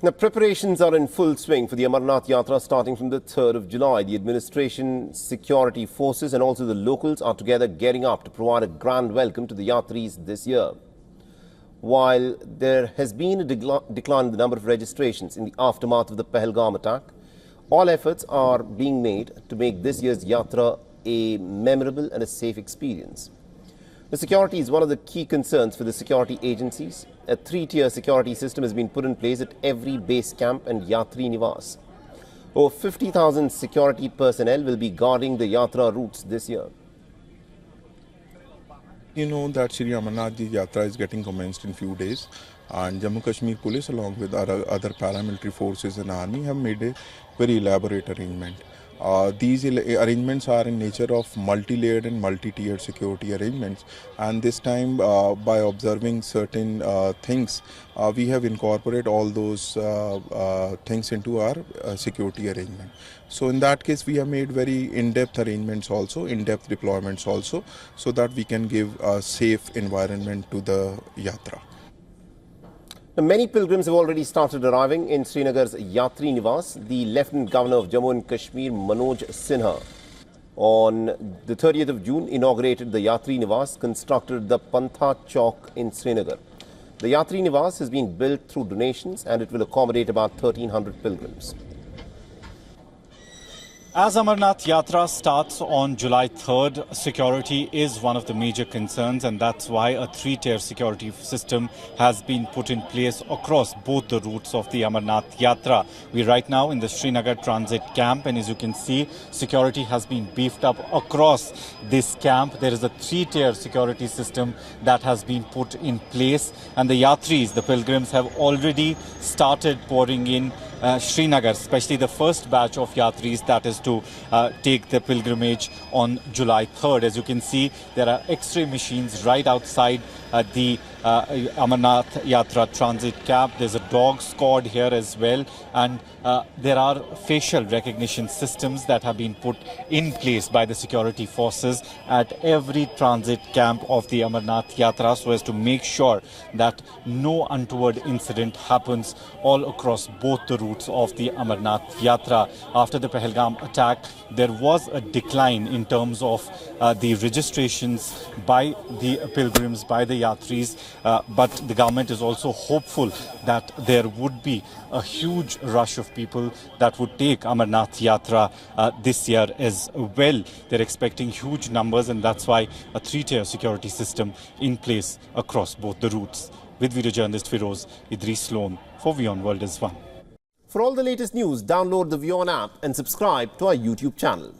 Now, preparations are in full swing for the Amarnath Yatra starting from the 3rd of July. The administration, security forces and also the locals are together gearing up to provide a grand welcome to the Yatris this year. While there has been a decline in the number of registrations in the aftermath of the Pahalgam attack, all efforts are being made to make this year's Yatra a memorable and a safe experience. The security is one of the key concerns for the security agencies. A 3-tier security system has been put in place at every base camp and Yatri Nivas. Over 50,000 security personnel will be guarding the Yatra routes this year. You know that Shri Amarnath Yatra is getting commenced in few days, and Jammu and Kashmir police along with other paramilitary forces and army have made a very elaborate arrangement. These arrangements are in nature of multi-layered and multi-tiered security arrangements, and this time by observing certain things we have incorporated all those things into our security arrangement. So in that case we have made very in-depth arrangements also, in-depth deployments also, so that we can give a safe environment to the Yatra. Now, many pilgrims have already started arriving in Srinagar's Yatri Nivas. The Lieutenant Governor of Jammu and Kashmir, Manoj Sinha, on the 30th of June inaugurated the Yatri Nivas constructed at the Pantha Chowk in Srinagar. The Yatri Nivas has been built through donations and it will accommodate about 1,300 pilgrims. As Amarnath Yatra starts on July 3rd, security is one of the major concerns, and that's why a 3-tier security system has been put in place across both the routes of the Amarnath Yatra. We're right now in the Srinagar transit camp, and as you can see, security has been beefed up across this camp. There is a 3-tier security system that has been put in place, and the Yatris, the pilgrims, have already started pouring in Srinagar, especially the first batch of Yatris that is to take the pilgrimage on July 3rd. As you can see, there are X-ray machines right outside the Amarnath Yatra transit camp. There's a dog squad here as well, and there are facial recognition systems that have been put in place by the security forces at every transit camp of the Amarnath Yatra, so as to make sure that no untoward incident happens all across both the routes of the Amarnath Yatra. After the Pahalgam attack, there was a decline in terms of the registrations by the pilgrims, by the Yatris, but the government is also hopeful that there would be a huge rush of people that would take Amarnath Yatra this year as well. They're expecting huge numbers, and that's why a 3-tier security system in place across both the routes. With video journalist Firoz Idris Sloan for WION World is One. For all the latest news, download the WION app and subscribe to our YouTube channel.